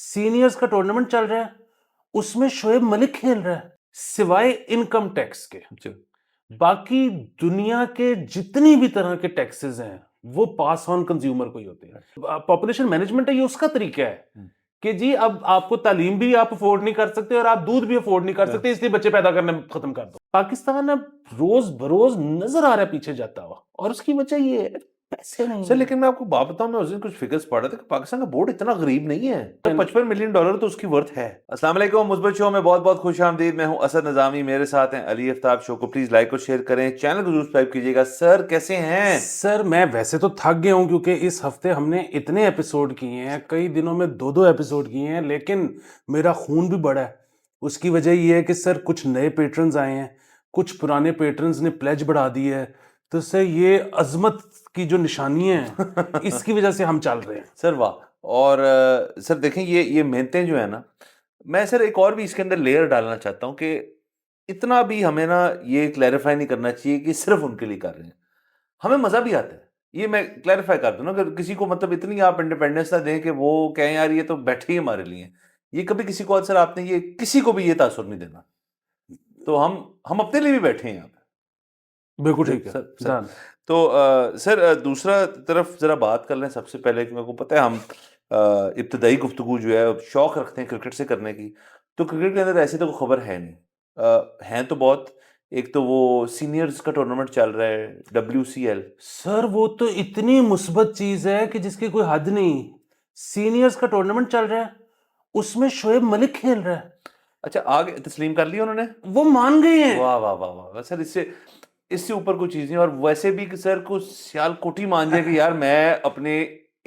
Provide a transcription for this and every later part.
Seniors का tournament चल रहा है, उसमें शोएब मलिक खेल रहा है, सिवाय इनकम टैक्स के। बाकी दुनिया के जितनी भी तरह के टैक्सेस हैं वो पास ऑन कंज्यूमर को ही होते हैं। पॉपुलेशन मैनेजमेंट है, ये उसका तरीका है कि जी अब आपको तालीम भी आप अफोर्ड नहीं कर सकते और आप दूध भी अफोर्ड नहीं कर सकते, इसलिए बच्चे पैदा करना खत्म कर दो। पाकिस्तान अब रोज बरोज नजर आ रहा है पीछे जाता हुआ, और उसकी वजह ये है पैसे नहीं सर। है। लेकिन मैं आपको बात बताऊं, मैं उस दिन कुछ फिगर्स पढ़ रहा था कि पाकिस्तान का बोर्ड इतना गरीब नहीं है, तो $55 मिलियन तो उसकी वर्थ है। अस्सलाम वालेकुम, मुस्बत शो में बहुत बहुत खुश आमदीद। मैं हूं असद निजामी, मेरे साथ हैं अली आफ्ताब। शो को प्लीज लाइक और शेयर करें, चैनल को सब्सक्राइब कीजिएगा। सर कैसे हैं? सर मैं वैसे तो थक गया हूं क्योंकि इस हफ्ते हमने इतने एपिसोड किए हैं, कई दिनों में 2-2 एपिसोड किए हैं, लेकिन मेरा खून भी बढ़ा है। उसकी वजह ये है कि सर कुछ नए पेट्रन्स आए हैं, कुछ पुराने पेट्रन्स ने प्लेज बढ़ा दी है, तो सर ये अजमत की जो निशानी है इसकी वजह से हम चल रहे हैं। सर वाह। और सर देखें, ये मेहनतें जो है ना, मैं सर एक और भी इसके अंदर लेयर डालना चाहता हूं कि इतना भी हमें ना ये क्लैरिफाई नहीं करना चाहिए कि सिर्फ उनके लिए कर रहे हैं। हमें मजा भी आता है, ये मैं क्लैरिफाई कर दूं ना, अगर किसी को मतलब इतनी आप इंडिपेंडेंस ना दें कि वो कहें यार ये तो बैठे ही हमारे लिए, ये कभी किसी को सर आपने ये किसी को भी ये तासुर नहीं देना। तो हम अपने लिए भी बैठे हैं यहाँ पे। बिल्कुल ठीक है सर डन। तो सर दूसरा तरफ जरा बात कर लें सबसे पहले कि मेरे को पता है हम इब्तदाई गुफ्तगू जो है शौक रखते हैं क्रिकेट से करने की, तो क्रिकेट के अंदर ऐसी तो कोई खबर है नहीं। हैं तो बहुत। एक तो वो सीनियर्स का टूर्नामेंट चल रहा है, WCL। सर वो तो इतनी मुस्बत चीज है कि जिसकी कोई हद नहीं। सीनियर्स का टूर्नामेंट चल रहा है, उसमें शोएब मलिक खेल रहा है। अच्छा, आगे तस्लीम कर लिया उन्होंने? वो मान गए हैं। वाह वाह वाह वाह सर, इससे इससे ऊपर कोई चीज नहीं। और वैसे भी कि सर को सियालकोटी मान जाए कि यार मैं अपने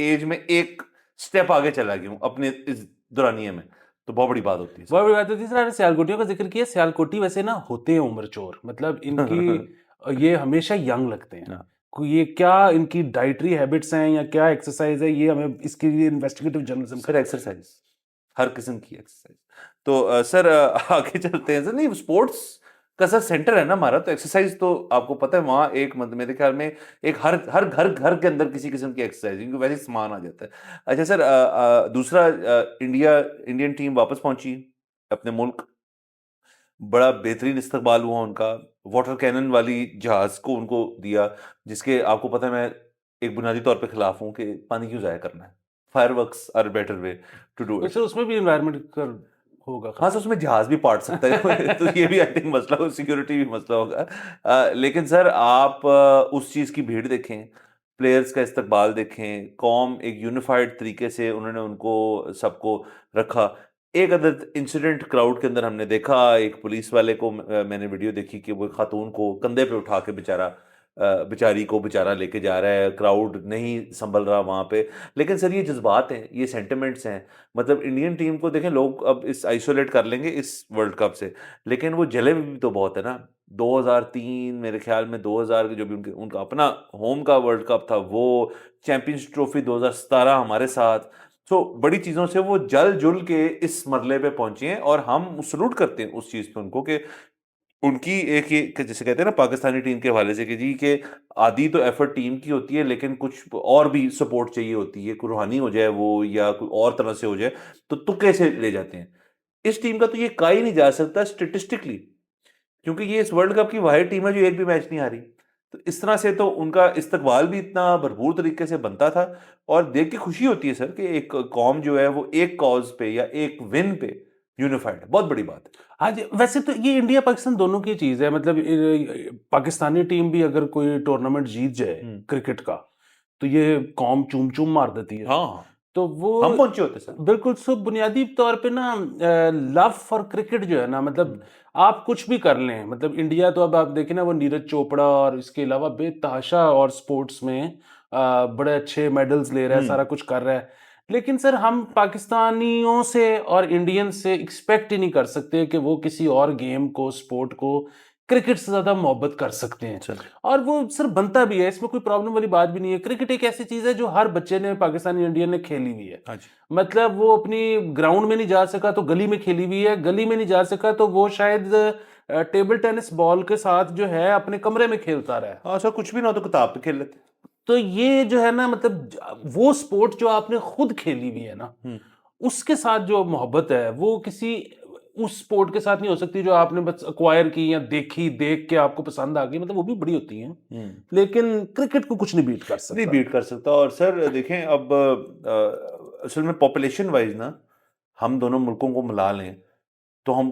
एज में एक स्टेप आगे चला गया हूँ अपने इस दौरानिये में, तो बहुत बड़ी बात होती है बहुत बड़ी बात होती है सर। आपने सियालकोटियों का जिक्र किया, सियालकोटी वैसे ना होते हैं उम्र चोर, मतलब इनकी ये हमेशा यंग लगते हैं। हाँ। कोई ये क्या इनकी डाइटरी हैबिट्स हैं या क्या एक्सरसाइज है, ये हमें इसके लिए इन्वेस्टिगेटिव जर्नलिज्म सर एक्सरसाइज, हर किस्म की एक्सरसाइज। तो सर आगे चलते हैं। सर नहीं, स्पोर्ट्स का सर सेंटर है ना हमारा, तो एक्सरसाइज तो आपको पता है वहाँ एक मेरे ख्याल में एक हर हर घर के अंदर किसी किस्म की एक्सरसाइज, क्योंकि वैसे ही सामान आ जाता है। अच्छा सर, दूसरा, इंडियन टीम वापस पहुंची अपने मुल्क। बड़ा बेहतरीन इस्तकबाल हुआ उनका। वाटर कैनन वाली जहाज को उनको दिया, जिसके आपको पता है मैं एक बुनियादी तौर पे खिलाफ हूँ कि पानी क्यों जाया करना है। Fireworks are better way to do to it. Sir उसमें भी इन्वायरमेंट कर होगा हाँ सर, उसमें जहाज भी पाट सकता है तो ये भी आई थिंक मसला हो, सिक्योरिटी भी मसला होगा। लेकिन सर आप उस चीज़ की भीड़ देखें, प्लेयर्स का इस्तकबाल देखें, कौम एक यूनिफाइड तरीके से उन्होंने उनको सबको रखा। एक अदर इंसिडेंट क्राउड के अंदर हमने देखा, एक पुलिस वाले को मैंने वीडियो देखी कि वो खातून को कंधे पे उठा के बेचारी को बेचारा लेके जा रहा है, क्राउड नहीं संभल रहा वहाँ पे। लेकिन सर ये जज्बात हैं, ये सेंटिमेंट्स हैं। मतलब इंडियन टीम को देखें, लोग अब इस आइसोलेट कर लेंगे इस वर्ल्ड कप से, लेकिन वो जले भी तो बहुत है ना। 2003 मेरे ख्याल में, 2000 के जो भी उनका अपना होम का वर्ल्ड कप था, वो चैंपियंस ट्रॉफी 2017 हमारे साथ। तो बड़ी चीज़ों से वो जल जुल के इस मरले पे पहुंचे हैं, और हम सलूट करते हैं उस चीज़ पे उनको कि उनकी एक ये कि जैसे कहते हैं ना पाकिस्तानी टीम के हवाले से कि जी के आधी तो एफर्ट टीम की होती है, लेकिन कुछ और भी सपोर्ट चाहिए होती है, कोई रूहानी हो जाए वो या कोई और तरह से हो जाए, तो तुक्के से ले जाते हैं। इस टीम का तो ये कहा ही नहीं जा सकता स्टेटिस्टिकली, क्योंकि ये इस वर्ल्ड कप की वाहिद टीम है जो एक भी मैच नहीं हारी। तो इस तरह से तो उनका इस्तकबाल भी इतना भरपूर तरीके से बनता था, और देख के खुशी होती है सर कि एक कौम जो है वो एक कॉज पे या एक विन पे यूनिफाइड है। बहुत बड़ी बात है। हाँ जी, वैसे तो ये इंडिया पाकिस्तान दोनों की चीज है। मतलब पाकिस्तानी टीम भी अगर कोई टूर्नामेंट जीत जाए क्रिकेट का, तो ये कौम चूम चूम मार देती है। हाँ, तो वो हम पहुंचे होते सर। बिल्कुल सो बुनियादी तौर पे ना लव फॉर क्रिकेट जो है ना, मतलब आप कुछ भी कर लें, मतलब इंडिया तो अब आप देखें ना, वो नीरज चोपड़ा और इसके अलावा बेतहाशा और स्पोर्ट्स में बड़े अच्छे मेडल्स ले रहा है, सारा कुछ कर रहा है। लेकिन सर हम पाकिस्तानियों से और इंडियन से एक्सपेक्ट ही नहीं कर सकते कि वो किसी और गेम को, स्पोर्ट को क्रिकेट से ज्यादा मोहब्बत कर सकते हैं। और वो सर बनता भी है, इसमें कोई प्रॉब्लम वाली बात भी नहीं है। क्रिकेट एक ऐसी चीज है जो हर बच्चे ने, पाकिस्तानी इंडियन ने खेली हुई है। मतलब वो अपनी ग्राउंड में नहीं जा सका तो गली में खेली हुई है, गली में नहीं जा सका तो वो शायद टेबल टेनिस बॉल के साथ जो है अपने कमरे में खेलता रहा है। हाँ सर, कुछ भी ना हो तो किताब पे खेल लेते। तो ये जो है ना, मतलब वो स्पोर्ट जो आपने खुद खेली हुई है ना, उसके साथ जो मोहब्बत है वो किसी उस स्पोर्ट के साथ नहीं हो सकती जो आपने बस अक्वायर की या देखी, देख के आपको पसंद आ गई, मतलब वो भी बड़ी होती हैं, लेकिन क्रिकेट को कुछ नहीं बीट कर नहीं सकता। बीट कर सकता। और सर देखें अब असल में पॉपुलेशन वाइज ना हम दोनों मुल्कों को मिला लें तो हम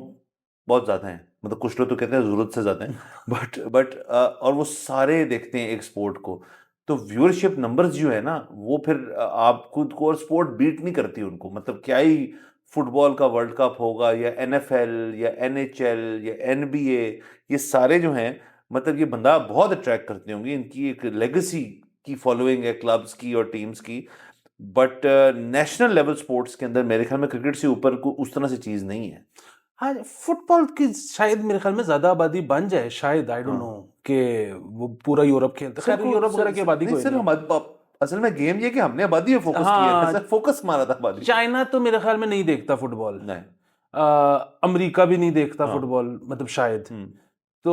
बहुत ज़्यादा हैं, मतलब कुछ लोग तो कहते हैं ज़रूरत से ज़्यादा हैं, बट और वो सारे देखते हैं एक स्पोर्ट को, तो व्यूअरशिप नंबर्स जो है ना वो फिर आप खुद को और स्पोर्ट बीट नहीं करती उनको, मतलब क्या ही फुटबॉल का वर्ल्ड कप होगा या एनएफएल या एनएचएल या एनबीए, ये सारे जो हैं मतलब ये बंदा बहुत अट्रैक्ट करते होंगे, इनकी एक लेगेसी की फॉलोइंग है क्लब्स की और टीम्स की। बट नेशनल लेवल स्पोर्ट्स के अंदर मेरे ख्याल में क्रिकेट से ऊपर को उस तरह से चीज़ नहीं है। हाँ, फुटबॉल की शायद मेरे ख्याल में ज्यादा आबादी बन जाए, शायद, आई डोंट नो, हाँ कि वो पूरा यूरोप खेलता, सर खैर को यूरोप वगैरह की आबादी नहीं कोई सर नहीं है। हम असल में गेम ये कि हमने आबादी पे फोकस किया है हाँ, सर, फोकस मारा था आबादी पे। चाइना तो मेरे ख्याल में नहीं देखता फुटबॉल, नहीं। अमेरिका भी नहीं देखता हाँ। फुटबॉल, मतलब शायद, हम्म। तो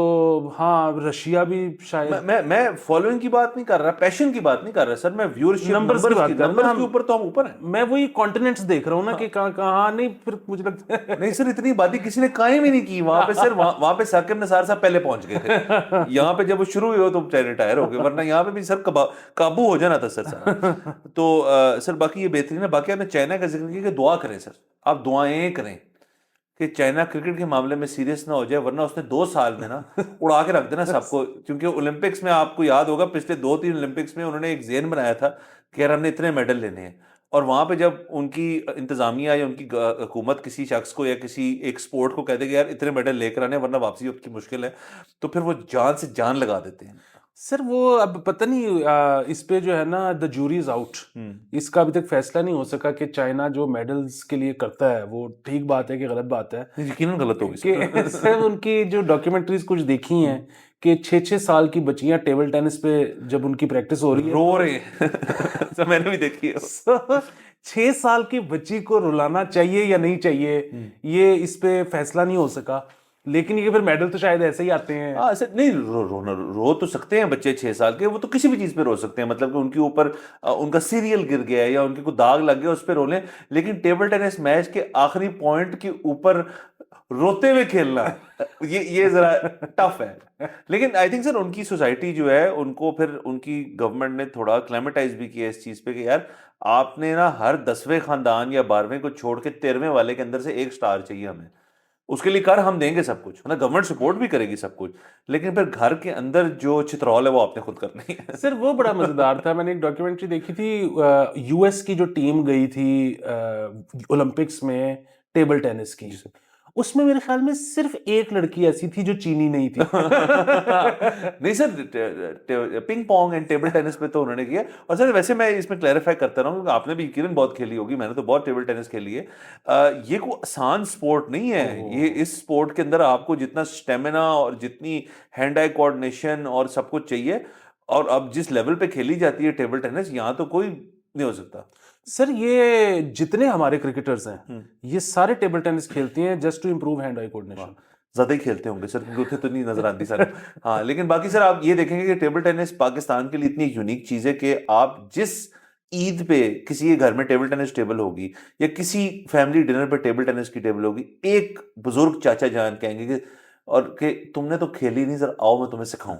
हाँ, रशिया भी मैं शायद। मैं फॉलोइंग की बात नहीं कर रहा, पैशन की बात नहीं कर रहा सर, मैं व्यूअरशिप नंबर्स की बात कर रहे हैं ना नंबर्स के हम, ऊपर तो हम ऊपर हैं। मैं वही कॉन्टिनेंट्स देख रहा हूँ ना हाँ कि कहाँ कहाँ नहीं, फिर मुझे लगता है नहीं सर इतनी आबादी किसी ने कायम ही नहीं की वहां पे सर, वहां पे साकिब निसार साहब पहले पहुंच गए थे, यहाँ पे जब वो शुरू हुए हो तो चाहे रिटायर हो गए, वरना यहाँ पे भी सर काबू हो जाना था सर सारा। तो सर बाकी ये बेहतरीन है। बाकी आपने चाइना का जिक्र किया कि दुआ करें सर, आप दुआएं करें कि चाइना क्रिकेट के मामले में सीरियस ना हो जाए, वरना उसने 2 साल में ना उड़ा के रख देना सबको। क्योंकि ओलंपिक्स में आपको याद होगा पिछले 2-3 ओलंपिक्स में उन्होंने एक जेन बनाया था कि यार हमने इतने मेडल लेने हैं, और वहां पे जब उनकी इंतजामिया या उनकी हुकूमत किसी शख्स को या किसी एक स्पोर्ट को कहते कि यार इतने मेडल लेकर आने वरना वापसी आपकी मुश्किल है, तो फिर वो जान से जान लगा देते हैं। सर वो अब पता नहीं, इस पे जो है ना, द जूरी इज आउट, इसका अभी तक फैसला नहीं हो सका कि चाइना जो मेडल्स के लिए करता है वो ठीक बात है कि गलत बात है। यकीनन गलत होगी कि सर। सर उनकी जो डॉक्यूमेंट्रीज कुछ देखी हैं कि 6-6 साल की बच्चियां टेबल टेनिस पे जब उनकी प्रैक्टिस हो रही है, रो रहे हैं सर मैंने भी देखी है। 6 साल की बच्ची को रुलाना चाहिए या नहीं चाहिए, ये इस पे फैसला नहीं हो सका, लेकिन ये फिर मेडल तो शायद ऐसे ही आते हैं। हाँ सर नहीं रो तो सकते हैं बच्चे 6 साल के, वो तो किसी भी चीज पे रो सकते हैं, मतलब कि उनके ऊपर उनका सीरियल गिर गया है या उनके को दाग लग गया उस पर रो लें, लेकिन टेबल टेनिस मैच के आखिरी पॉइंट के ऊपर रोते हुए खेलना ये जरा टफ है। लेकिन आई थिंक सर उनकी सोसाइटी जो है उनको फिर उनकी गवर्नमेंट ने थोड़ा क्लेमेटाइज भी किया इस चीज पे कि यार आपने ना हर 10वें खानदान या 12वें को छोड़ के 13वें वाले के अंदर से एक स्टार चाहिए हमें, उसके लिए कर हम देंगे सब कुछ, मतलब गवर्नमेंट सपोर्ट भी करेगी सब कुछ, लेकिन फिर घर के अंदर जो चित्रौल है वो आपने खुद करनी है। सर वो बड़ा मजेदार था, मैंने एक डॉक्यूमेंट्री देखी थी, यूएस की जो टीम गई थी ओलंपिक्स में टेबल टेनिस की, उसमें मेरे ख्याल में सिर्फ एक लड़की ऐसी थी जो चीनी नहीं थी। नहीं sir ping pong and table tennis पे तो उन्होंने किया। और सर वैसे मैं इसमें क्लैरिफाई करता रहा हूँ क्योंकि आपने भी यकीनन बहुत खेली होगी, मैंने तो बहुत टेबल टेनिस खेली है। ये कोई आसान स्पोर्ट नहीं है, ये इस स्पोर्ट के अंदर आपको जितना स्टेमिना और जितनी हैंड आई कोऑर्डिनेशन और सब कुछ चाहिए, और अब जिस लेवल पे खेली जाती है टेबल टेनिस यहाँ तो कोई नहीं हो सकता। सर ये जितने हमारे क्रिकेटर्स हैं ये सारे टेबल टेनिस खेलती हैं just to improve hand eye coordination. ज्यादा ही खेलते होंगे सर क्योंकि उतने तो नहीं नजर आती सर। हाँ लेकिन बाकी सर आप ये देखेंगे कि टेबल टेनिस पाकिस्तान के लिए इतनी यूनिक चीज है कि आप जिस ईद पे किसी के घर में टेबल टेनिस टेबल होगी या किसी फैमिली डिनर पे टेबल टेनिस की टेबल होगी, एक बुजुर्ग चाचा जान कहेंगे कि और कि तुमने तो खेली नहीं सर, आओ मैं तुम्हें सिखाऊं।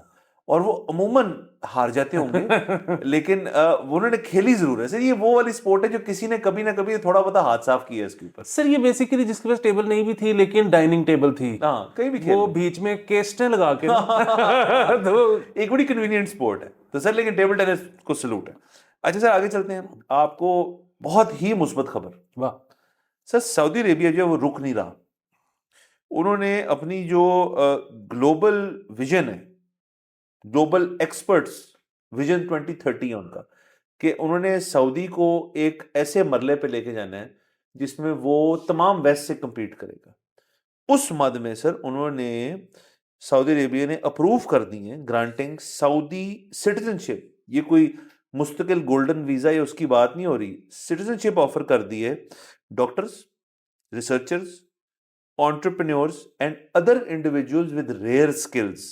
और वो अमूमन हार जाते होंगे लेकिन वो उन्होंने खेली जरूर है सर। ये वो वाली स्पोर्ट है जो किसी ने कभी ना कभी थोड़ा बहुत हाथ साफ किया है इसके ऊपर। सर ये बेसिकली जिसके पास टेबल नहीं भी थी लेकिन डाइनिंग टेबल थी, हाँ कहीं भी वो खेल बीच में केस्टें लगा के तो एक बड़ी कन्वीनियंट स्पोर्ट है तो सर, लेकिन टेबल टेनिस को सलूट है। अच्छा सर आगे चलते हैं, आपको बहुत ही मुस्बत खबर। वाह। सर सऊदी अरेबिया जो है वो रुक नहीं रहा, उन्होंने अपनी जो ग्लोबल विजन है, ग्लोबल एक्सपर्ट्स विजन 2030 है उनका, कि उन्होंने सऊदी को एक ऐसे मरले पे लेके जाना है जिसमें वो तमाम वेस्ट से compete करेगा। उस मद में सर उन्होंने सऊदी अरेबिया ने अप्रूव कर दी है ग्रांटिंग सऊदी सिटीजनशिप। ये कोई मुस्तकिल गोल्डन वीजा या उसकी बात नहीं हो रही, सिटीजनशिप ऑफर कर दी है doctors, researchers, entrepreneurs and other individuals with rare skills,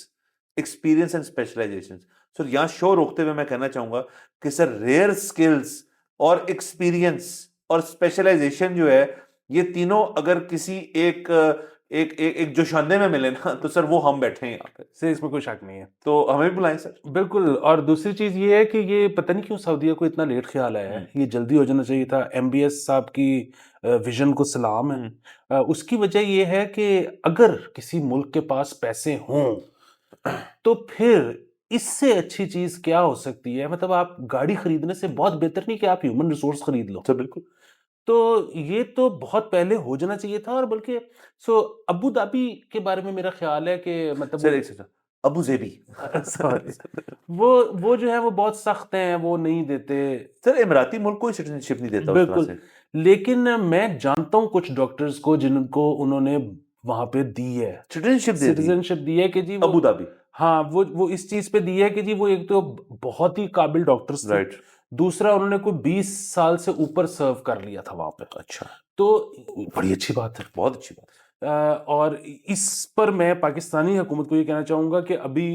experience and specializations। Sir यहाँ शो रोकते हुए मैं कहना चाहूंगा कि सर रेयर स्किल्स और एक्सपीरियंस और स्पेशलाइजेशन जो है, ये तीनों अगर किसी एक एक एक, एक जोशाने में मिले ना, तो सर वो हम बैठे हैं यहाँ पे, से इसमें कोई शक नहीं है। तो हमें भी बुलाएं सर। बिल्कुल। और दूसरी चीज ये है कि ये पता नहीं क्यों सऊदीया को इतना लेट ख्याल आया है, ये जल्दी हो जाना चाहिए था। एमबीएस साहब की विजन को सलाम है। उसकी वजह ये है कि अगर किसी मुल्क के पास पैसे हों तो फिर इससे अच्छी चीज क्या हो सकती है। मतलब आप गाड़ी खरीदने से बहुत बेहतर नहीं कि आप ह्यूमन रिसोर्स खरीद लो। सर बिल्कुल। तो ये तो बहुत पहले हो जाना चाहिए था। और बल्कि अबू धाबी के बारे में मेरा ख्याल है कि मतलब सर एक सेकंड, अबू जेबी। सॉरी, वो जो है वो बहुत सख्त हैं, वो नहीं देते। सर इमराती मुल्क कोई सिटीजनशिप नहीं देता उस तरह बिल्कुल। से। लेकिन मैं जानता हूँ कुछ डॉक्टर्स को जिनको उन्होंने वहां पे दी है, सिटीजनशिप दे दी सिटीजनशिप दी है कि जी वो, अबू धाबी। हाँ वो इस चीज पे दी है कि जी वो एक तो बहुत ही काबिल डॉक्टर्स थे, राइट। दूसरा उन्होंने कोई 20 साल से ऊपर सर्व कर लिया था वहां पे। अच्छा, तो बड़ी अच्छी बात है। बहुत अच्छी बात। और इस पर मैं पाकिस्तानी हुकूमत को ये कहना चाहूंगा कि अभी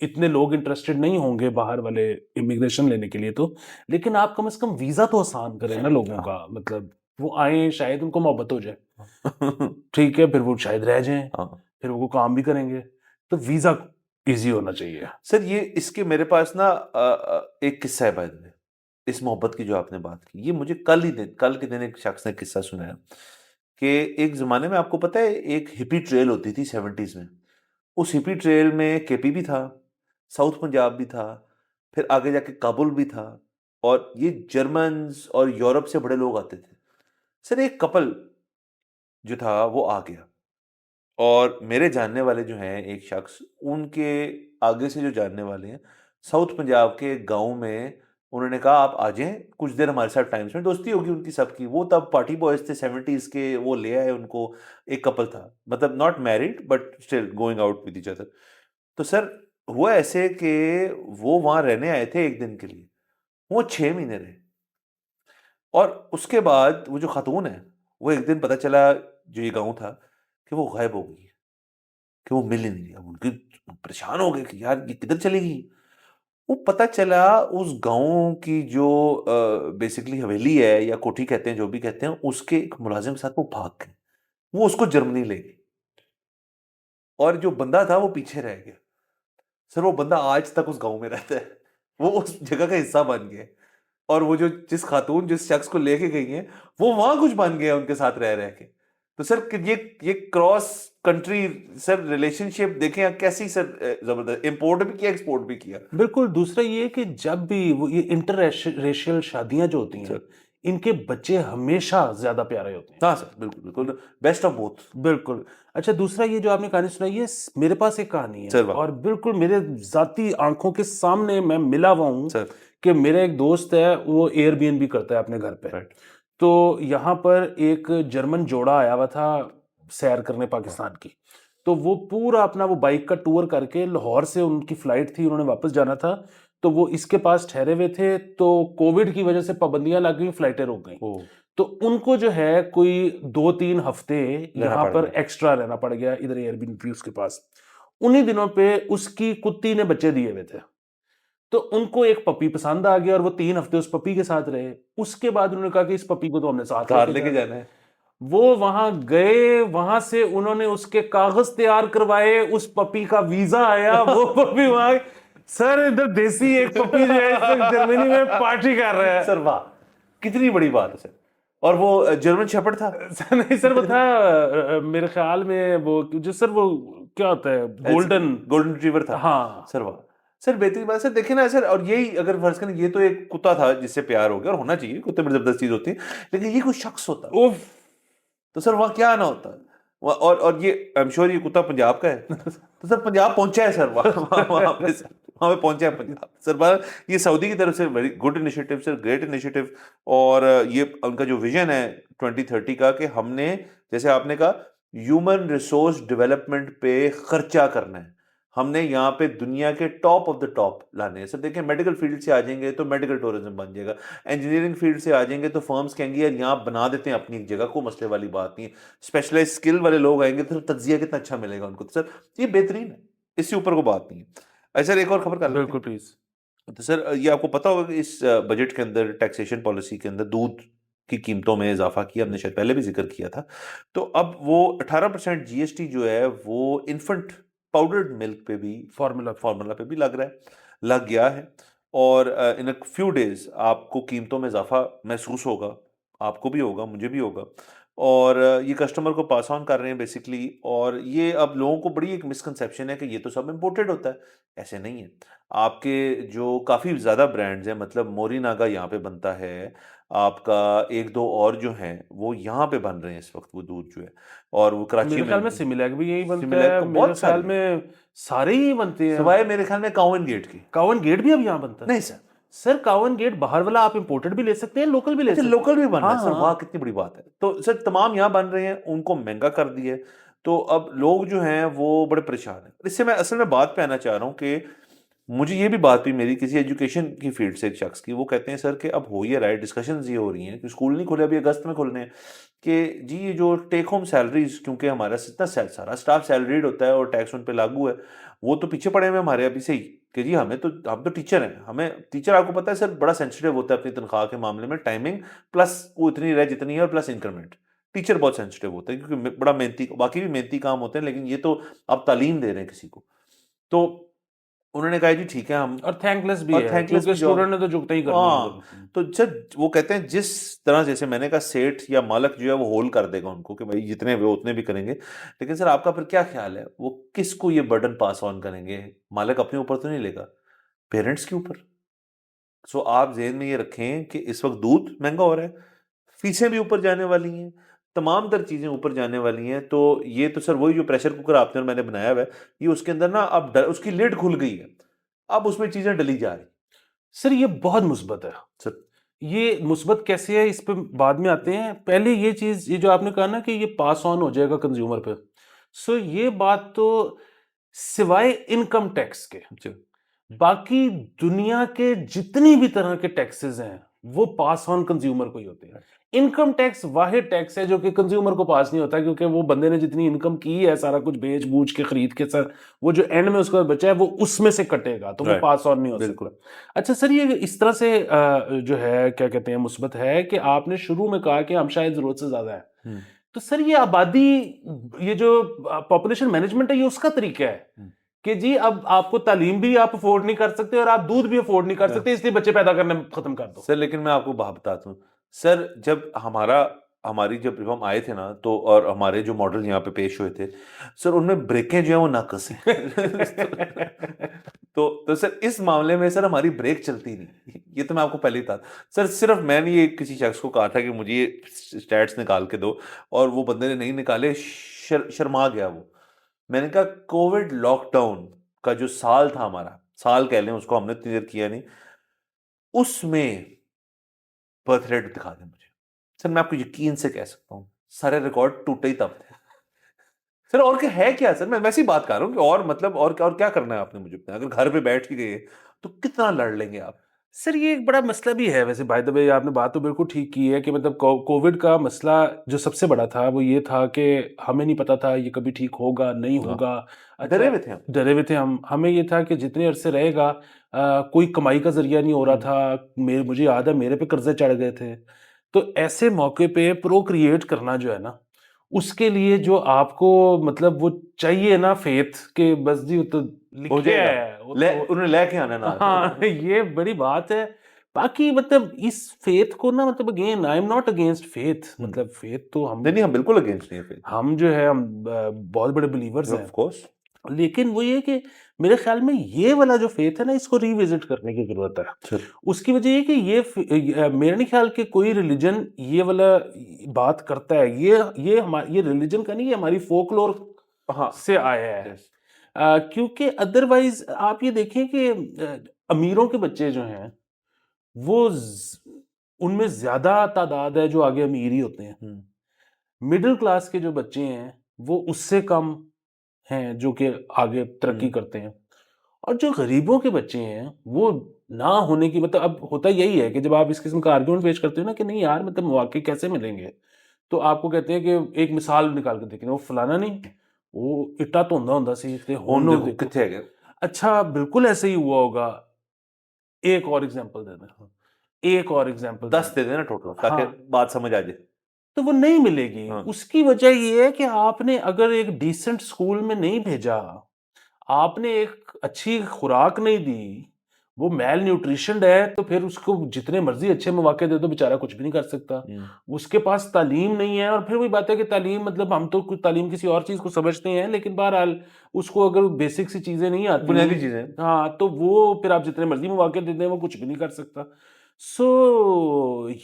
इतने लोग इंटरेस्टेड नहीं होंगे बाहर वाले इमिग्रेशन लेने के लिए, तो लेकिन आप कम से कम वीजा तो आसान करें ना लोगों का। मतलब वो आए, शायद उनको मोहब्बत हो जाए, ठीक है, फिर वो शायद रह जाएं, हाँ फिर वो काम भी करेंगे। तो वीजा इजी होना चाहिए। सर, ये इसके मेरे पास ना एक किस्सा है, बाय द वे, इस मोहब्बत की जो आपने बात की, ये मुझे कल के दिन एक शख्स ने किस्सा सुनाया कि एक जमाने में, आपको पता है, एक हिपी ट्रेल होती थी 70s में। उस हिपी ट्रेल में केपी भी था, साउथ पंजाब भी था, फिर आगे जाके काबुल भी था, और ये जर्मन्स और यूरोप से बड़े लोग आते थे। सर एक कपल जो था वो आ गया, और मेरे जानने वाले जो हैं एक शख्स, उनके आगे से जो जानने वाले हैं, साउथ पंजाब के गांव में, उन्होंने कहा आप आ जाएं, कुछ देर हमारे साथ टाइम स्पेंड, दोस्ती होगी उनकी सबकी। वो तब पार्टी बॉयज थे 70s के, वो ले आए उनको। एक कपल था, मतलब not married but still going out with each other. तो सर हुआ ऐसे कि वो वहां रहने आए थे एक दिन के लिए, वो 6 महीने रहे, और उसके बाद वो जो खातून है, वो एक दिन पता चला, जो ये गाँव था, कि वो गायब हो गई, कि वो मिल ही नहीं रही। अब उनके परेशान हो गए कि यार ये किधर चली गई। वो पता चला उस गाँव की जो बेसिकली हवेली है, या कोठी कहते हैं, जो भी कहते हैं, उसके एक मुलाजिम के साथ वो भाग गए। वो उसको जर्मनी ले गई, और जो बंदा था वो पीछे रह गया। सर वो बंदा आज तक उस गाँव में रहता है, वो उस जगह का हिस्सा बन गया है। और वो जो जिस शख्स को लेके गई हैं, वो वहां कुछ बन गया उनके साथ रह रह के। तो सर ये क्रॉस कंट्री सर रिलेशनशिप देखें आप कैसी सर, जबरदस्त, इंपोर्ट भी किया, एक्सपोर्ट भी किया। बिल्कुल। दूसरा ये कि जब भी वो ये इंटर रेशियल शादियां जो होती हैं, सर इनके बच्चे हमेशा ज्यादा प्यारे होते हैं। हाँ सर, बिल्कुल बिल्कुल, बेस्ट ऑफ बोथ। बिल्कुल। अच्छा, दूसरा ये जो आपने कहानी सुनाई है, मेरे पास एक कहानी है, सर वाह। और बिल्कुल मेरे जाती आंखों के सामने मैं मिला हुआ हूँ सर कि मेरा एक दोस्त है, वो एयरबीएनबी करता है अपने घर पे। राइट। तो यहाँ पर एक जर्मन जोड़ा आया हुआ था सैर करने पाकिस्तान की। तो वो पूरा अपना वो बाइक का टूर करके, लाहौर से उनकी फ्लाइट थी, उन्होंने वापस जाना था, तो वो इसके पास ठहरे हुए थे। तो कोविड की वजह से पाबंदियां लग गई, फ्लाइटें रुक गई। ओ तो उनको जो है कोई 2-3 हफ्ते रहना यहाँ पड़ पर गया। एक्स्ट्रा रहना पड़ गया, इधर एयरबीएनबी उसके पास। उन्हीं दिनों पे उसकी कुत्ती ने बच्चे दिए हुए थे, तो उनको एक पपी पसंद आ गया, और वो 3 हफ्ते उस पपी के साथ रहे। उसके बाद उन्होंने कहा कि इस पपी को तो हमने साथ कार लेके लेके जाना है। जाना है। वो वहां गए, वहां से उन्होंने उसके कागज तैयार करवाए, उस पपी का वीजा आया, वो पपी वहां। सर इधर देसी एक पपी जो है इस वक्त जर्मनी में पार्टी कर रहा है। सर वाह, कितनी बड़ी बात है सर। और वो जर्मन शेपर्ड था। सर नहीं सर, वो था मेरे ख्याल में वो जो सर वो क्या होता है, गोल्डन। गोल्डन रिट्रीवर था। हाँ। सर वाह। सर बेहतरीन बात सर, देखे ना सर, और यही अगर फर्ज करें, ये तो एक कुत्ता था जिससे प्यार हो गया, और होना चाहिए, कुत्ते में जबरदस्त चीज होती है, लेकिन ये कोई शख्स होता उफ। तो सर वहाँ क्या आना होता। और ये आई एम श्योर ये कुत्ता पंजाब का है, तो सर पंजाब पहुंचा है सर, वहाँ पे सर, वहाँ पे पहुंचा है पंजाब सर। ये सऊदी की तरफ से very good initiative sir, great initiative. और ये उनका जो विजन है 2030 का, कि हमने, जैसे आपने कहा, ह्यूमन रिसोर्स डेवलपमेंट पे खर्चा करना है, हमने यहाँ पे दुनिया के टॉप ऑफ द टॉप लाने हैं सर। देखिए मेडिकल फील्ड से आ जाएंगे तो मेडिकल टूरिज्म बन जाएगा, इंजीनियरिंग फील्ड से आ जाएंगे तो फर्म्स कहेंगे यार यहाँ बना देते हैं अपनी एक जगह, को मसले वाली बात नहीं है। स्पेशलाइज स्किल वाले लोग आएंगे तो तज्जिया कितना अच्छा मिलेगा उनको, तो सर ये बेहतरीन है, इससे ऊपर को बात नहीं है। अच्छा सर एक और खबर कर लेते बिल्कुल हैं। प्लीज। तो सर ये आपको पता होगा कि इस बजट के अंदर, टैक्सेशन पॉलिसी के अंदर, दूध की कीमतों में इजाफा किया, हमने शायद पहले भी जिक्र किया था। तो अब वो 18% जीएसटी जो है वो इन्फेंट पाउडर्ड मिल्क पे भी, फॉर्मूला फार्मूला पे भी लग रहा है, लग गया है। और इन अ फ्यू डेज आपको कीमतों में इजाफा महसूस होगा, आपको भी होगा, मुझे भी होगा। और ये कस्टमर को पास ऑन कर रहे हैं बेसिकली। और ये अब लोगों को बड़ी एक मिसकंसेप्शन है कि ये तो सब इम्पोर्टेड होता है। ऐसे नहीं है। आपके जो काफ़ी ज़्यादा ब्रांड्स हैं, मतलब मोरिनागा यहाँ पे बनता है, आपका एक दो और जो हैं वो यहाँ पे बन रहे हैं इस वक्त, वो दूध जो है। और वो कराची मेरे ख्याल में में सिमिलैक भी यही बनता सिमिलैक है, को मेरे बहुत ख्याल सारी, में सारे ही बनते हैं। सिवाय मेरे ख्याल में कावन गेट की। कावन गेट भी अब यहाँ बनता है। नहीं सर। सर कावन गेट बाहर वाला आप इंपोर्टेड भी ले सकते हैं, लोकल भी ले अच्छा, सकते लोकल भी हैं। बन रहा हाँ है सर, वाह हाँ। कितनी बड़ी बात है। तो सर तमाम यहाँ बन रहे हैं, उनको महंगा कर दिया है। तो अब लोग जो हैं वो बड़े परेशान हैं। इससे मैं असल में बात पे आना चाह रहा हूँ कि मुझे ये भी बात हुई मेरी किसी एजुकेशन की फील्ड से एक शख्स की, वो कहते हैं सर कि अब हो ये रहा है, डिस्कशंस ये हो रही हैं कि स्कूल नहीं खुले, अभी अगस्त में खुलने हैं, कि जी ये जो टेक होम सैलरीज, क्योंकि हमारा इतना सारा स्टाफ सैलरीड होता है और टैक्स उन पे लागू है, वो तो पीछे पड़े हुए हैं हमारे अभी से ही, कि जी हम तो टीचर हैं, हमें टीचर आपको पता है सर बड़ा सेंसिटिव होता है अपनी तनख्वाह के मामले में, टाइमिंग प्लस वो इतनी रहे जितनी है और प्लस इंक्रीमेंट। टीचर बहुत सेंसिटिव होता है क्योंकि बड़ा मेहनती, बाकी भी मेहनती काम होते हैं, लेकिन ये तो आप तालीम दे रहे हैं किसी को। तो उन्होंने कहा जी ठीक है हम, और थैंकलेस भी और है थैंकलेस क्योंकि भी जॉब। स्टूडेंट ने तो जुगता ही करनी है हाँ, फिर। तो सर वो कहते हैं जिस तरह, जैसे मैंने कहा सेठ या मालक जो है वो होल कर देगा उनको कि भाई जितने वो उतने भी करेंगे, लेकिन सर आपका फिर क्या ख्याल है, वो किसको ये बर्डन पास ऑन करेंगे? मालक अपने ऊपर तो नहीं लेगा, पेरेंट्स के ऊपर। सो आप जेहन में ये रखें कि इस वक्त दूध महंगा हो रहा है, फीसें भी ऊपर जाने वाली हैं, तमाम तर चीजें ऊपर जाने वाली हैं। तो ये तो सर वही जो प्रेशर कुकर आपने और मैंने बनाया हुआ है, ये उसके अंदर ना अब उसकी लिड खुल गई है, अब उसमें चीजें डली जा रही। सर ये बहुत मुस्बत है। सर ये मुस्बत कैसे है इस पे बाद में आते हैं। पहले ये चीज, ये जो आपने कहा ना कि ये पास ऑन हो जाएगा कंज्यूमर पे, सो ये बात तो सिवाय इनकम टैक्स के अच्छा, बाकी दुनिया के जितनी भी तरह के टैक्सेस हैं वो पास ऑन कंज्यूमर को ही होते हैं। इनकम टैक्स वाहिद टैक्स है जो कि कंज्यूमर को पास नहीं होता, क्योंकि वो बंदे ने जितनी इनकम की है सारा कुछ बेच बूझ के खरीद के, सर वो जो एंड में उसका बचा है वो उसमें से कटेगा, तो वो राइट, पास ऑन नहीं हो बिल्कुल। सकता। अच्छा सर, ये इस तरह से जो है क्या कहते हैं मुस्बत है कि आपने शुरू में कहा कि हम शायद जरूरत से ज्यादा है, हम्म, तो सर ये आबादी, ये जो पॉपुलेशन मैनेजमेंट है ये उसका तरीका है हम्म। कि जी अब आपको तालीम भी आप अफोर्ड नहीं कर सकते और आप दूध भी अफोर्ड नहीं कर सकते, इसलिए बच्चे पैदा करने खत्म कर दो। सर लेकिन मैं आपको बात बताता हूँ सर, जब जब हम आए थे ना, तो और हमारे जो मॉडल यहाँ पे पेश हुए थे सर, उनमें ब्रेकें जो है वो नाकस हैं। तो सर इस मामले में सर हमारी ब्रेक चलती नहीं, ये तो मैं आपको पहले ही था सर। सिर्फ मैंने ये किसी शख्स को कहा था कि मुझे ये स्टैट्स निकाल के दो, और वो बंदे ने नहीं निकाले, शर्मा गया वो। मैंने कहा कोविड लॉकडाउन का जो साल था हमारा, साल कह लें उसको, हमने इतनी देर किया नहीं, उसमें बर्थ रेट दिखा दें मुझे। सर मैं आपको यकीन से कह सकता हूँ सारे रिकॉर्ड टूटे ही तब थे। सर और क्या है, क्या सर, मैं वैसी बात कर रहा हूँ कि और मतलब और क्या करना है आपने मुझे बताया, अगर घर पे बैठ ही गए तो कितना लड़ लेंगे आप? सर ये एक बड़ा मसला भी है वैसे, बाय द वे आपने बात तो बिल्कुल ठीक की है कि मतलब कोविड का मसला जो सबसे बड़ा था वो ये था कि हमें नहीं पता था ये कभी ठीक होगा नहीं हाँ, होगा। डरे अच्छा, हुए थे हम। डरे हुए थे हम, हमें ये था कि जितने अरसे रहेगा कोई कमाई का जरिया नहीं हो रहा था। मुझे याद है मेरे पे कर्जे चढ़ गए थे। तो ऐसे मौके पे प्रोक्रिएट करना जो है ना, उसके लिए जो आपको मतलब वो चाहिए ना फेथ के बस जी वो तो हो लिखे जाएगा, है वो ले तो। उन्हें लेके आना ना। हाँ ये बड़ी बात है। बाकी मतलब इस फेथ को ना, मतलब again I am not against faith, मतलब फेथ तो नहीं नहीं, हम बिल्कुल अगेंस्ट नहीं है फिर। हम जो है हम बहुत बड़े बिलीवर्स हैं। Of course. लेकिन वो ये कि मेरे ख्याल में ये वाला जो फेथ है ना, इसको रिविजिट करने की जरूरत है। सर उसकी वजह ये कि मेरे नहीं ख्याल कि कोई रिलीजन ये वाला बात करता है, ये रिलीजन का नहीं, ये हमारी फोकलोर हाँ, से आया है। यस, क्योंकि अदरवाइज आप ये देखें कि अमीरों के बच्चे जो हैं वो उनमें ज्यादा तादाद है जो आगे अमीर ही होते हैं। मिडिल क्लास के जो बच्चे हैं वो उससे कम हैं जो कि आगे तरक्की करते हैं। और जो गरीबों के बच्चे हैं वो ना होने की, मतलब अब होता यही है कि जब आप इस किस्म का आर्गुमेंट पेश करते हो ना कि नहीं यार मतलब मौके कैसे मिलेंगे, तो आपको कहते हैं कि एक मिसाल निकाल के देखें, वो फलाना नहीं, वो इट्टा धोंदा होंदा सी ते हुन हुन देखो देखो। कितने है गए। अच्छा बिल्कुल ऐसे ही हुआ होगा। एक और एग्जांपल देना, एक और एग्जांपल 10 दे देना टोटल ताकि हाँ बात समझ आ जाए। तो वो नहीं मिलेगी। हाँ। उसकी वजह ये है कि आपने अगर एक डिसेंट स्कूल में नहीं भेजा, आपने एक अच्छी खुराक नहीं दी, वो मेल न्यूट्रिशन्ड है, तो फिर उसको जितने मर्जी अच्छे मौके दे दो, बेचारा कुछ भी नहीं कर सकता। उसके पास तालीम नहीं है, और फिर वही बात है कि तालीम मतलब हम तो कुछ तालीम किसी और चीज को समझते हैं, लेकिन बहरहाल उसको अगर बेसिक सी चीजें नहीं बुनियादी आती, चीजें। हाँ, तो वो फिर आप जितने मर्जी मौके दे दें वो कुछ भी नहीं कर सकता। सो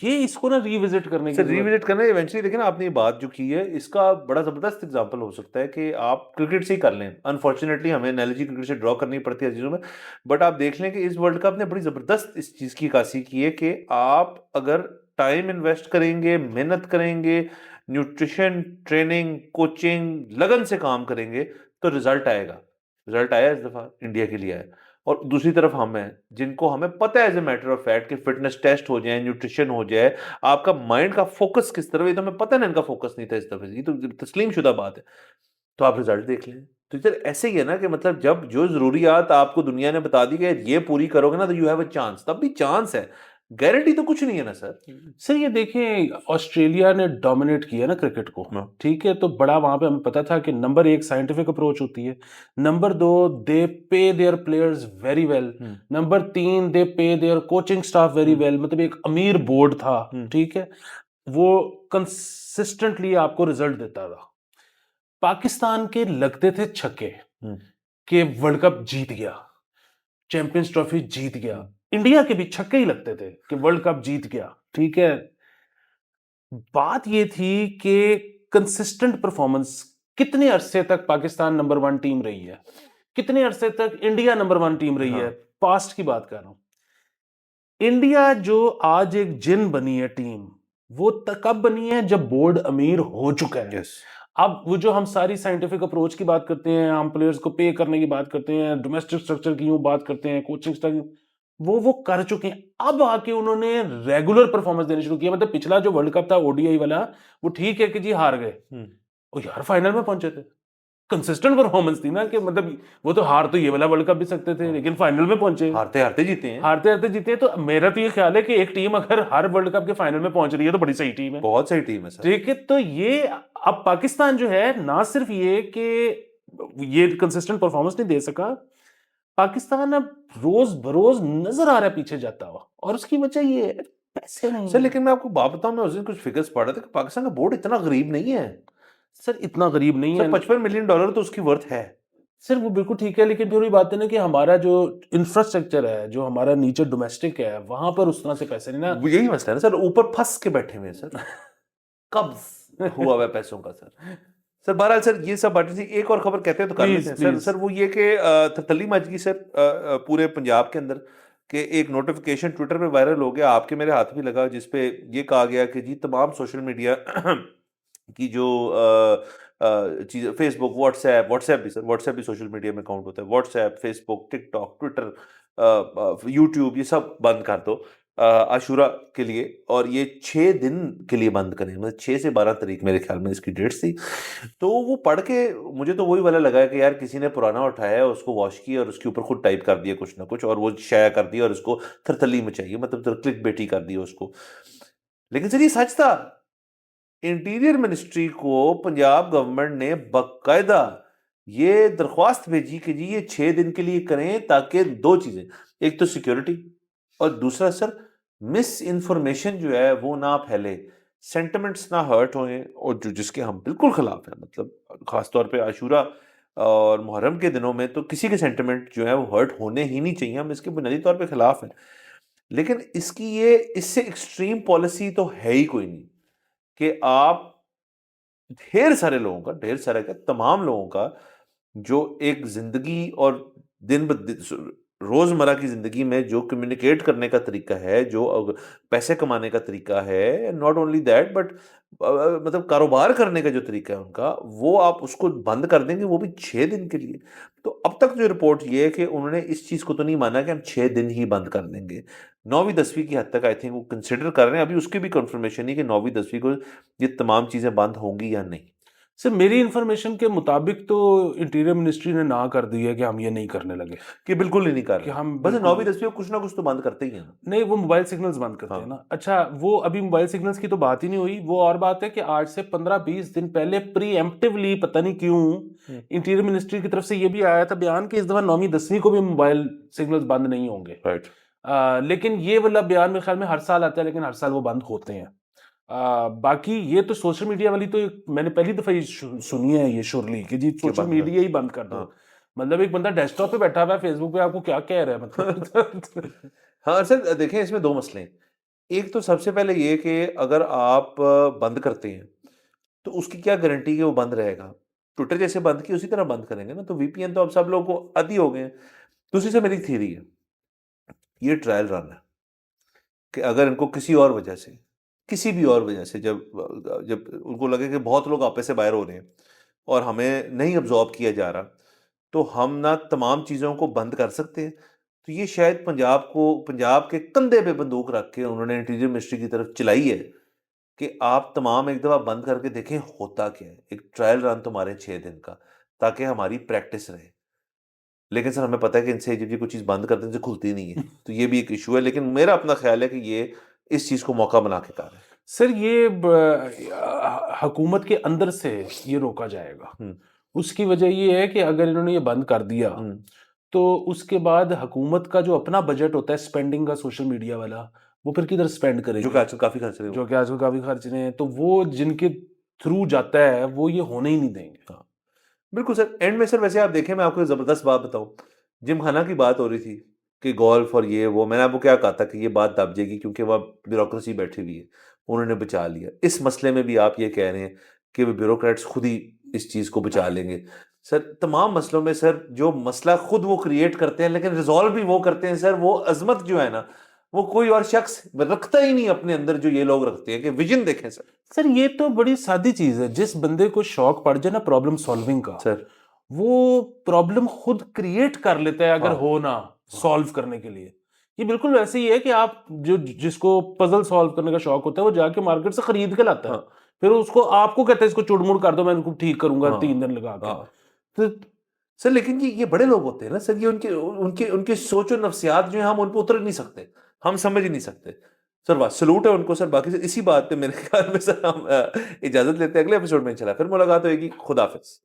ये इसको ना रिविजिट करने की सर जरूरत। रिविजिट करना इवेंचुअली, देखिए ना आपने ये बात जो की है इसका बड़ा जबरदस्त एग्जांपल हो सकता है कि आप क्रिकेट से ही कर लें। अनफॉर्चुनेटली हमें एनालॉजी क्रिकेट से ड्रॉ करनी पड़ती है चीजों में, बट आप देख लें कि इस वर्ल्ड कप ने बड़ी जबरदस्त इस चीज की अक्कासी की है कि आप अगर टाइम इन्वेस्ट करेंगे, मेहनत करेंगे, न्यूट्रिशन, ट्रेनिंग, कोचिंग, लगन से काम करेंगे तो रिजल्ट आएगा। रिजल्ट आया इस दफा, इंडिया के लिए आया। और दूसरी तरफ हम हैं जिनको हमें पता है as a matter of fact कि फिटनेस टेस्ट हो जाए, न्यूट्रिशन हो जाए, आपका माइंड का फोकस किस तरफ है, ये तो हमें पता है ना, इनका फोकस नहीं था इस तरफ, ये तो तस्लीम शुदा बात है। तो आप रिजल्ट देख लें। तो इधर ऐसे ही है ना कि मतलब जब जो जरूरियात आपको दुनिया ने बता दी कि ये पूरी करोगे ना तो यू हैव अ चांस, तब भी चांस है, गारंटी तो कुछ नहीं है ना सर। सर ये देखें, ऑस्ट्रेलिया ने डोमिनेट किया ना क्रिकेट को, हाँ। ठीक है, तो बड़ा वहां पे हमें पता था कि नंबर एक साइंटिफिक अप्रोच होती है, नंबर दो they pay their players very well, number तीन they pay their coaching staff very well, मतलब एक अमीर बोर्ड था, ठीक है, वो कंसिस्टेंटली आपको रिजल्ट देता था। पाकिस्तान के लगते थे छक्के कि वर्ल्ड कप जीत गया, चैंपियंस ट्रॉफी जीत गया, इंडिया के भी छक्के ही लगते थे कि वर्ल्ड कप जीत गया, ठीक है। बात ये थी कि कंसिस्टेंट परफॉर्मेंस, कितने अरसे तक पाकिस्तान नंबर वन टीम रही है, कितने अरसे तक इंडिया नंबर वन टीम रही है, पास्ट की बात कर रहा हूं। इंडिया जो आज एक जिन बनी है टीम, वो कब बनी है जब बोर्ड अमीर हो चुका है। यस। अब वो जो हम सारी साइंटिफिक अप्रोच की बात करते हैं, हम प्लेयर्स को पे करने की बात करते हैं, डोमेस्टिक स्ट्रक्चर की यूं बात करते हैं, कोचिंग स्ट्रक्चर, वो कर चुके हैं। अब आके उन्होंने रेगुलर परफॉर्मेंस देनी शुरू की है। मतलब पिछला जो वर्ल्ड कप था ओडीआई वाला, वो ठीक है कि जी हार गए, ओ यार फाइनल में पहुंचे थे, कंसिस्टेंट परफॉर्मेंस थी ना, कि मतलब वो तो हार तो ये वाला वर्ल्ड कप भी सकते थे, लेकिन फाइनल में पहुंचे, हारते हारते जीते हैं। हारते हारते जीते। तो मेरा तो ये ख्याल है कि एक टीम अगर हर वर्ल्ड कप के फाइनल में पहुंच रही है तो बड़ी सही टीम है, बहुत सही टीम है सर। ठीक है। तो ये अब पाकिस्तान जो है, ना सिर्फ ये कि ये कंसिस्टेंट परफॉर्मेंस नहीं दे सका, पाकिस्तान अब रोज बरोज नजर आ रहा है पीछे जाता हुआ, और उसकी वजह ये है पैसे नहीं सर है। लेकिन मैं आपको बात बताऊं, मैं उस दिन कुछ फिगर्स पढ़ रहा था कि पाकिस्तान का बोर्ड इतना गरीब नहीं है सर इतना गरीब नहीं सर। है। $55 मिलियन तो उसकी वर्थ है। सर वो बिल्कुल ठीक है, लेकिन फिर वही बात है ना कि हमारा जो इंफ्रास्ट्रक्चर है, जो हमारा नीचे डोमेस्टिक है, वहां पर उस तरह से पैसे नहीं ना। यही मसला है ना सर, ऊपर फंस के बैठे हुए हैं सर, कब्ज हुआ हुआ है पैसों का सर। सर बहरहाल सर ये सब बातें थी, एक और खबर कहते हैं तो कर लेते प्लीज हैं सर। प्लीज। सर वो ये कि थली मच गई सर पूरे पंजाब के अंदर, कि एक नोटिफिकेशन ट्विटर पे वायरल हो गया, आपके मेरे हाथ भी लगा, जिसपे ये कहा गया कि जी तमाम सोशल मीडिया की जो चीज़, फेसबुक, व्हाट्सएप, व्हाट्सएप भी सर, व्हाट्सएप भी सोशल मीडिया में अकाउंट होता है, WhatsApp, Facebook, TikTok, Twitter, YouTube, ये सब बंद कर दो आशूरा के लिए, और ये 6 दिन के लिए बंद करें, मतलब 6 से 12 तारीख मेरे ख्याल में इसकी डेट्स थी। तो वो पढ़ के मुझे तो वही वाला लगा कि यार किसी ने पुराना उठाया है, उसको वॉश किया और उसके ऊपर खुद टाइप कर दिया कुछ ना कुछ, और वो शाया कर दिया और उसको थरथली मचाई, मतलब क्लिक बेटी कर दी उसको। लेकिन सर ये सच था। इंटीरियर मिनिस्ट्री को पंजाब गवर्नमेंट ने बाकायदा ये दरख्वास्त भेजी कि जी ये 6 दिन के लिए करें, ताकि दो चीजें, एक तो सिक्योरिटी, और दूसरा सर मिस इन्फॉर्मेशन जो है वो ना फैले, सेंटिमेंट्स ना हर्ट होए, और जो जिसके हम बिल्कुल खिलाफ हैं, मतलब खासतौर पे आशूरा और मुहर्रम के दिनों में तो किसी के सेंटिमेंट जो है वो हर्ट होने ही नहीं चाहिए, हम इसके बुनियादी तौर पे खिलाफ हैं। लेकिन इसकी ये इससे एक्सट्रीम पॉलिसी तो है ही कोई नहीं कि आप ढेर सारे लोगों का, ढेर सारे क्या, तमाम लोगों का जो एक जिंदगी और दिन ब रोजमर्रा की जिंदगी में जो कम्युनिकेट करने का तरीका है, जो पैसे कमाने का तरीका है, नॉट ओनली दैट बट मतलब कारोबार करने का जो तरीका है उनका, वो आप उसको बंद कर देंगे, वो भी 6 दिन के लिए। तो अब तक जो रिपोर्ट ये है कि उन्होंने इस चीज को तो नहीं माना कि हम 6 दिन ही बंद कर देंगे, 9वीं 10वीं की हद तक आई थिंक वो कंसिडर कर रहे हैं, अभी उसकी भी कंफर्मेशन नहीं कि 9वीं 10वीं को ये तमाम चीजें बंद होंगी या नहीं। सर मेरी इंफॉर्मेशन के मुताबिक तो इंटीरियर मिनिस्ट्री ने ना कर दी है कि हम ये नहीं करने लगे, कि बिल्कुल ही नहीं कर कि रहे, हम बस बिल्कुल 9वीं 10वीं कुछ ना कुछ तो बंद करते ही हैं ना। नहीं, वो मोबाइल सिग्नल्स बंद करते हैं हाँ। ना। अच्छा, वो अभी मोबाइल सिग्नल्स की तो बात ही नहीं हुई। वो और बात है कि आज से 15-20 दिन पहले प्रीएम्प्टिवली पता नहीं क्यों इंटीरियर मिनिस्ट्री की तरफ से ये भी आया था बयान कि इस दफा 9वीं 10वीं को भी मोबाइल सिग्नल्स बंद नहीं होंगे। राइट। लेकिन ये वाला बयान मेरे ख्याल में हर साल आता है, लेकिन हर साल वो बंद होते हैं। बाकी ये तो सोशल मीडिया वाली तो मैंने पहली दफा ये सुनी है ये शुरली कि जी सोशल बंद कर- मीडिया ही बंद कर दो। हाँ। मतलब एक बंदा डेस्कटॉप पे बैठा हुआ है, फेसबुक पे आपको क्या कह रहा है मतलब। हाँ सर, देखें इसमें दो मसले हैं। एक तो सबसे पहले ये कि अगर आप बंद करते हैं तो उसकी क्या गारंटी कि वो बंद रहेगा। ट्विटर जैसे बंद की उसी तरह बंद करेंगे ना, तो वीपीएन तो अब सब लोगों को आदी हो गए हैं। दूसरी से मेरी थ्योरी है, ये ट्रायल रन है कि अगर इनको किसी और वजह से, किसी भी और वजह से, जब जब उनको लगे कि बहुत लोग आपस से बाहर हो रहे हैं और हमें नहीं अब्जॉर्ब किया जा रहा, तो हम ना तमाम चीज़ों को बंद कर सकते हैं। तो ये शायद पंजाब के कंधे पे बंदूक रख के उन्होंने इंटीरियर मिनिस्ट्री की तरफ चलाई है कि आप तमाम एक दफ़ा बंद करके देखें होता क्या है। एक ट्रायल रन तुम्हारे 6 दिन का, ताकि हमारी प्रैक्टिस रहे। लेकिन सर हमें पता है कि इनसे जब ये कोई चीज़ बंद करते हैं इनसे खुलती नहीं है। तो ये भी एक इश्यू है, लेकिन मेरा अपना ख्याल है कि ये इस चीज़ को मौका बना के कर रहे हैं। सर ये हुकूमत के अंदर से ये रोका जाएगा। हुँ, उसकी वजह ये है कि अगर इन्होंने ये बंद कर दिया हुँ। तो उसके बाद हुकूमत का जो अपना बजट होता है स्पेंडिंग का सोशल मीडिया वाला, वो फिर किधर स्पेंड जो कि करेंगे? आजकल काफ़ी खर्च रहे हो। जो कि आजकल काफी खर्च रहे हैं, तो वो जिनके थ्रू जाता है वो ये होने ही नहीं देंगे। हाँ। बिल्कुल सर, एंड में सर वैसे आप देखें, मैं आपको एक ज़बरदस्त बात बताऊँ, जिमखाना की बात हो रही थी कि गोल्फ और ये वो, मैंने आपको क्या कहा था कि ये बात दब जाएगी क्योंकि वहाँ ब्यूरोक्रेसी बैठी हुई है, उन्होंने बचा लिया। इस मसले में भी आप ये कह रहे हैं कि वो ब्यूरोक्रेट्स खुद ही इस चीज़ को बचा लेंगे। सर तमाम मसलों में सर जो मसला खुद वो क्रिएट करते हैं लेकिन रिज़ॉल्व भी वो करते हैं सर, वो अज़मत जो है ना, वो कोई और शख्स रखता ही नहीं अपने अंदर जो ये लोग रखते हैं। कि विज़न देखें सर। सर ये तो बड़ी सादी चीज है, जिस बंदे को शौक पड़ जाए ना प्रॉब्लम सॉल्विंग का, सर वो प्रॉब्लम खुद क्रिएट कर लेता है अगर हाँ, हो ना सॉल्व करने के लिए। ये बिल्कुल वैसे ही है कि आप जो जिसको पजल सॉल्व करने का शौक होता है वो जाके मार्केट से खरीद के लाता है, हाँ, फिर उसको आपको कहता है इसको चुड़मुड़ कर दो, मैं इनको ठीक करूंगा हाँ, 3 दिन लगा के। हाँ। तो सर लेकिन ये बड़े लोग होते हैं ना सर, ये उनके उनके उनके सोच और नफ्सियात जो है हम उन पे उतर नहीं सकते, हम समझ ही नहीं सकते। सर वाह, सैल्यूट है उनको सर। बाकी सर इसी बात पे मेरे ख्याल में सर हम इजाज़त लेते हैं, अगले एपिसोड में इंशाल्लाह फिर मुलाकात होगी। खुदा हाफ़िज़।